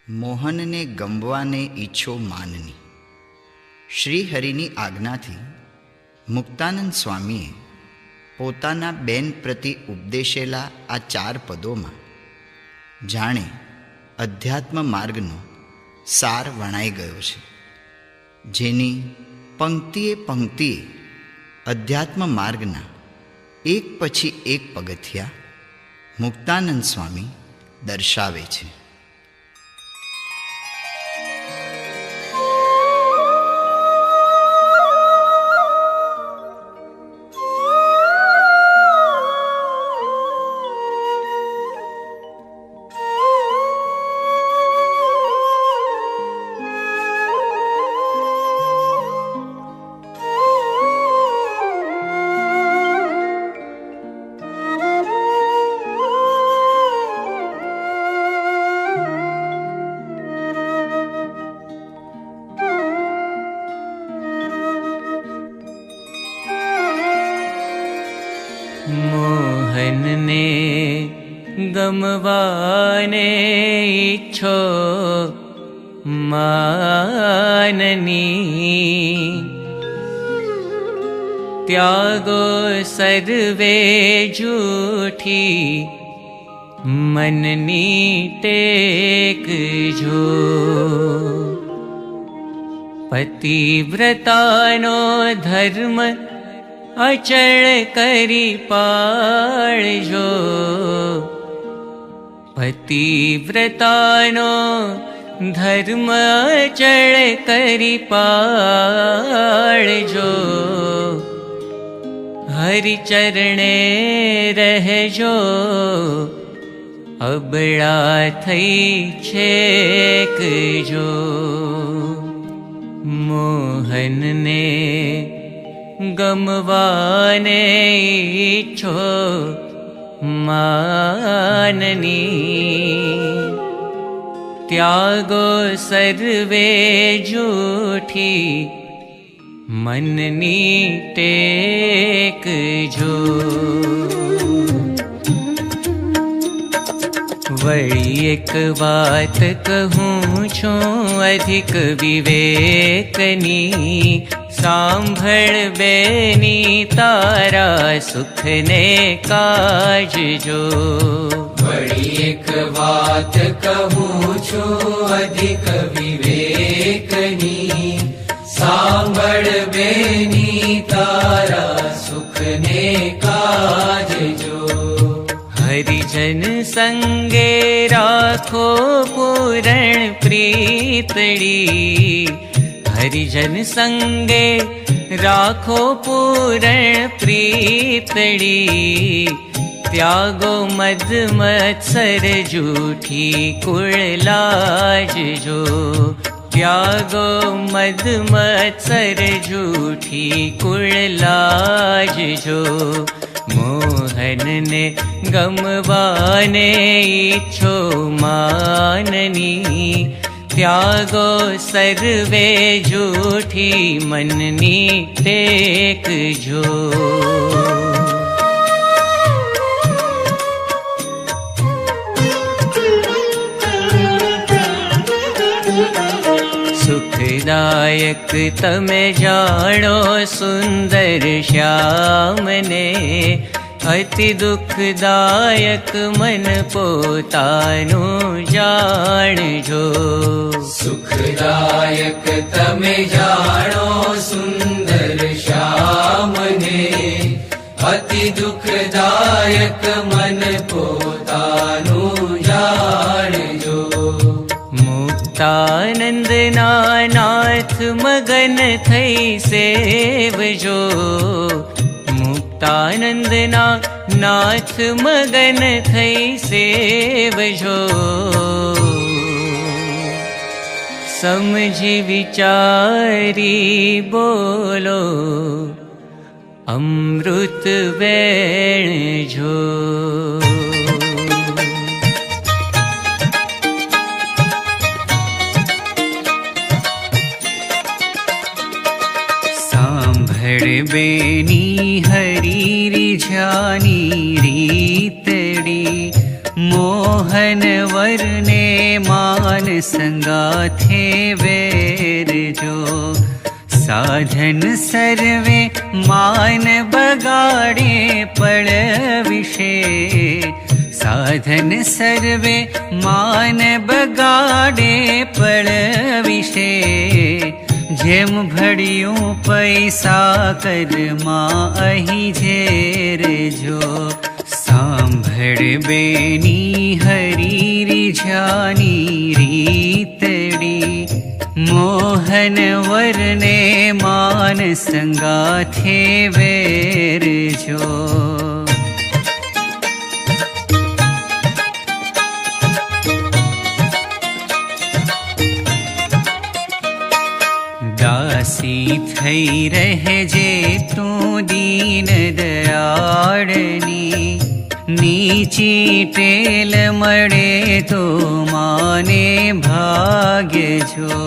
મોહનને ગમવાને ઈચ્છો માનની. શ્રી હરિની આજ્ઞાથી મુક્તાનંદ સ્વામીએ પોતાના બેન પ્રતિ ઉપદેશેલા આ 4 પદોમાં જાણે અધ્યાત્મ માર્ગનો સાર વણાઈ ગયો છે, જેની પંક્તિએ પંક્તિએ અધ્યાત્મ માર્ગના એક પછી એક પગથિયા મુક્તાનંદ સ્વામી દર્શાવે છે. મોહનને ગમવાને ઈચ્છો માનની, ત્યાગો સર્વે જૂઠી મનની ટેક જો. પતિવ્રતાનો ધર્મ અચળ કરી પાળજો. પતિવ્રતાનો ધર્મ અચળ કરી પાળજો. હરિચરણે રહેજો, અબળા થઈ છેકજો. મોહનને ગમવાને ઈચ્છો માનની, ત્યાગો સર્વે જૂઠી મનની ટેક જો. વળી એક વાત કહું છું અધિક વિવેકની, સાંભળ બેની તારા સુખને કાજજો. વળી એક વાત કહું છું અધિક વિવેકની, સાંભળ બેની તારા સુખને કાજજો. હરિજન સંગે રાખો પૂરણ પ્રીતડી, હરિજન સંગે રાખો પૂરણ પ્રીતડી. ત્યાગો મદ મત્સર જૂઠી કુળલાજજો. ત્યાગો મદ મત્સર જૂઠી કુળલાજજો. મોહનને ગમવાને ઈચ્છો માનની, ત્યાગો સર્વે જૂઠી મનની ટેક જો. સુખદાયક તમે જાણો સુંદર શ્યામને, અતિ દુઃખદાયક મન પોતાનું જાણજો. સુખદાયક તમે જાણો સુંદર શ્યામને, અતિ દુઃખદાયક મન પોતાનું જાણજો. મુક્તાનંદના નાથ મગન થઈ સેવજો. મુક્તાનંદના નાથ મગન થઈ સેવજો. સમજી વિચારી બોલો અમૃત વેણજો. સાંભળ બેની હરી રીઝાની રીતડી, મોહન વરને માન संगाथे वेर जो। साधन सर्वे मान बगाड़े पड़ विषे। साधन सर्वे मान बगाड़े पड़ विषे। जेम भड़ियों पैसा कर माँ अही झेर जो। सांभड़ बेनी हरी रिझानी रीतड़ी। मोहन वरने मान संगाथे वेर जो। दासी थई रहजे तू दीन दयाळनी। नीची टेल मळे तो माने भाग्य जो।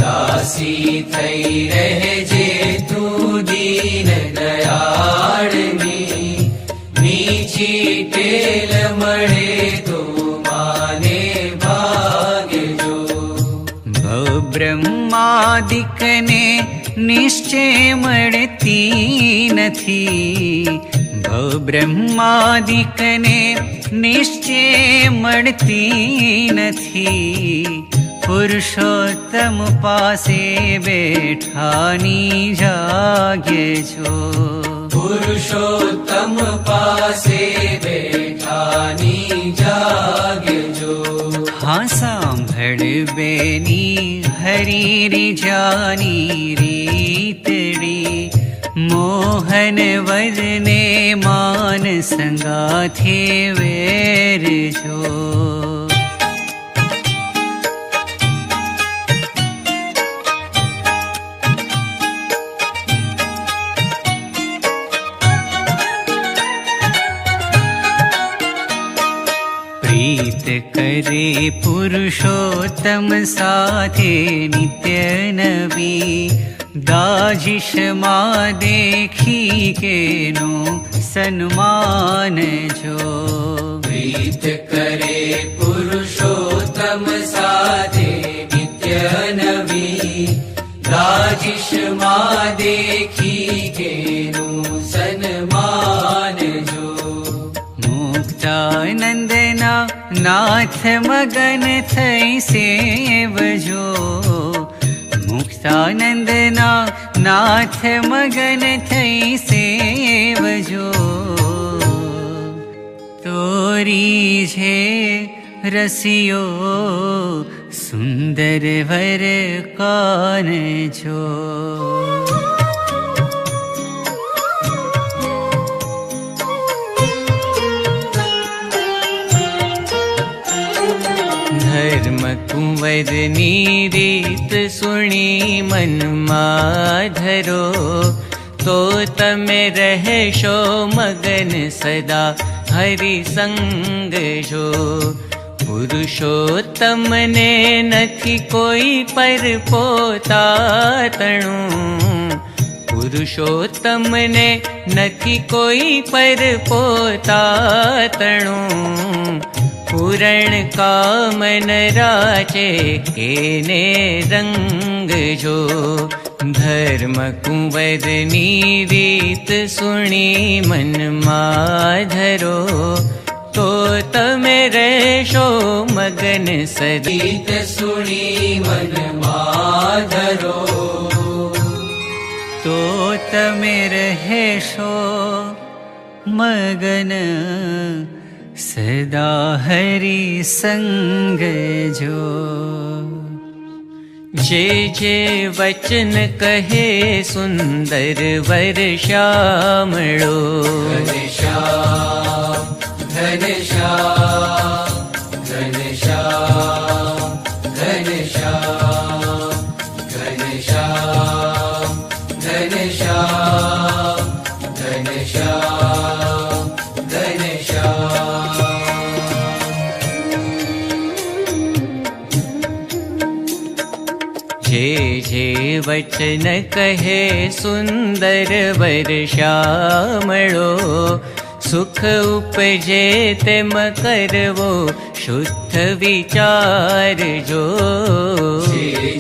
दासी थई रहजे तू दीन दयाळनी। नीची टेल मळे तो माने भाग्य जो। ब्रह्मादिकने निश्चय मळती नथी। ब्रह्मादिकने निश्चय मळती नथी। पुरुषोत्तम पासे बेठानी जागे जो। पुरुषोत्तम पासे बेठानी जागे जो। हाँ सांभड़ बेनी हरी रिझानी रीतड़ी। मोहन वरने मान संगाथे वेर जो। प्रीत करे पुरुषोत्तम साथे नित्य नवी। दाजिश माँ देखी के नो सन्मान जो। प्रीत करे पुरुषोत्तम साथे नित्य नवी। दाजिश माँ देखी के नो सन्मान जो। मुक्तानंदना नाथ मगन थई सेवजो। मुक्तानंदना नाथ मगन थई सेवजो। तोरी छे रसियो सुंदर वर कान जो। धर्म कुंवरनी रीत सुनी मन माधरो। तो तमे रहशो मगन सदा हरि संग जो। पुरुषोत्तम ने नथी कोई पर पोता तणु। पुरुषोत्तम ने नथी कोई पर पोता तणु। पूरण कामन राचे केने रंग जो। धर्म कुंवरनी रीत सुनी मन माधरो। तो तमे रहशो मगन सदी। रीत सुनी मन माधरो। तो तमे रहशो मगन सदा हरि संग जो। जे जे वचन कहे सुंदर वर श्यामळो। घनश्याम घनश्याम घनश्याम घनश्याम घनश्याम घनश्याम घनश्याम घनश्याम। जे जे वचन कहे सुंदर वर श्यामळो। सुख उपजे तेम करवो शुद्ध विचारजो।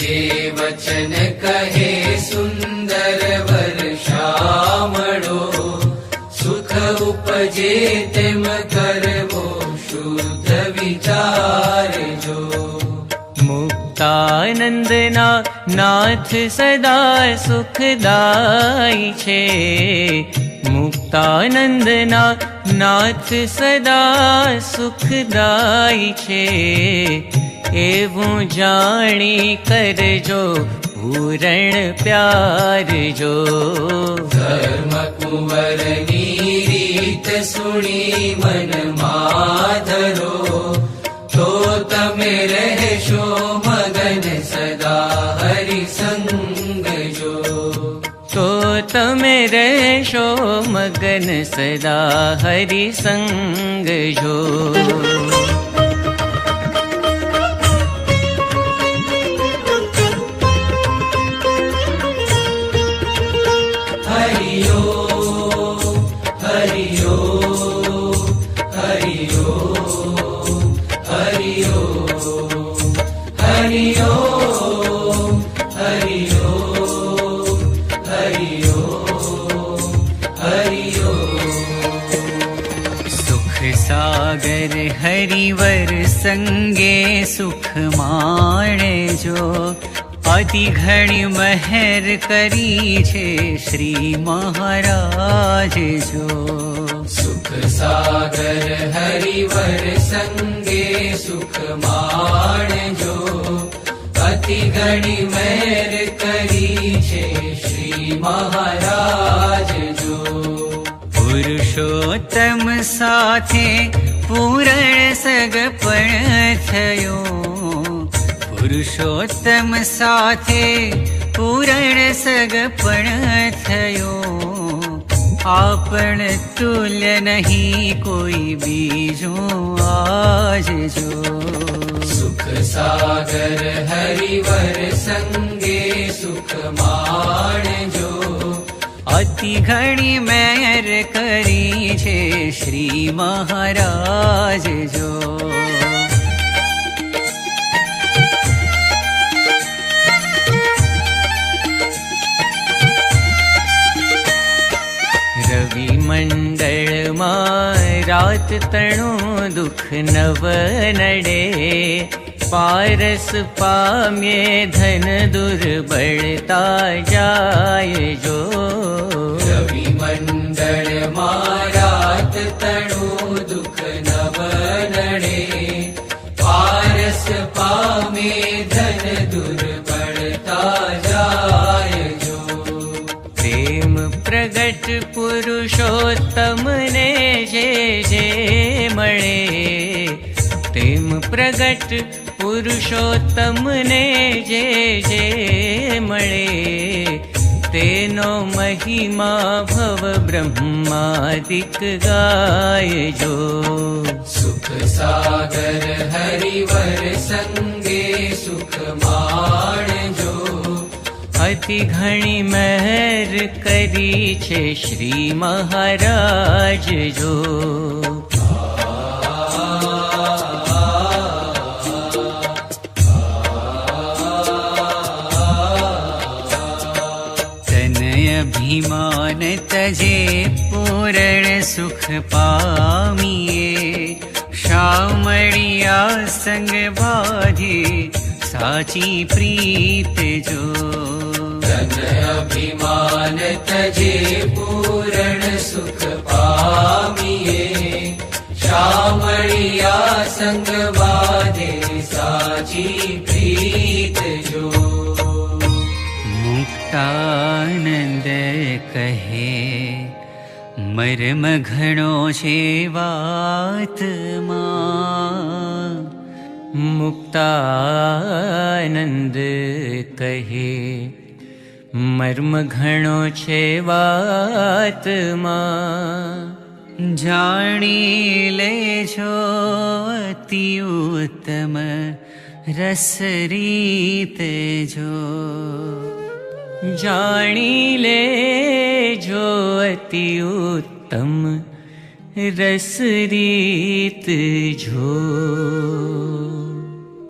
जे वचन कहे सुंदर वर्षामणो, सुख उपजे तेम करवो शुद्ध विचारजो। मुक्तानंदना नाथ सदा सुखदाई छे, मुक्तानंदना नाथ सदा सुखदाई छे। एवं जाणी करजो पूरण प्यार जो। धर्म कुंवर रीत सुनी मन माधरो, तो तमे रहशो मगन सदा हरि संग जो। तो तमे रहशो मगन सदा हरि संग जो। सागर हरिवर संगे सुख माणे जो। अति घणी महर करी छे श्री महाराज जो। सुख सागर हरिवर संगे सुख माणे जो। अति घणी महर करी छे श्री महाराज जो। पुरुषोत्तम साथे पूरण सगपण थयो। पुरुषोत्तम साथे पूरण सगपण थयो। आपण तुल्य नहीं कोई बीजो आज जो। सुख सागर हरिवर संगे सुख माणे जो। अति घणी मेहर करी छे श्री महाराज जो। रवि मंडल मां रात तणु दुख नव नडे। पारस पाम्ये धन दुर्बलता जाय जो। रवि मंडल मारात तणु दुख नव नडे। पारस पामे धन दुर्बलता जाय जो। प्रेम प्रगट पुरुषोत्तम ने जे जे मळे। प्रेम प्रगट पुरुषोत्तम ने जे जे मळे। तेनो महिमा भव ब्रह्मादिक गाय जो। सुख सागर हरिवर संगे सुख माण जो। अति घणी महर करी छे श्री महाराज जो। अभिमान तजे पूरण सुख पामिए। शामळिया संग बाधी साची प्रीत जो। तन अभिमान तजे पूरण सुख पामिए। शामळिया संग बाधे साची प्रीत जो। मुक्तानंद कहे मर्म घणो छे वातमां। मुक्तानंद कहे मर्म घणो छे वातमां। जाणी लेजो अति उत्तम रस रीत जो। जाणी ले जो अति उत्तम રસ રીત જો.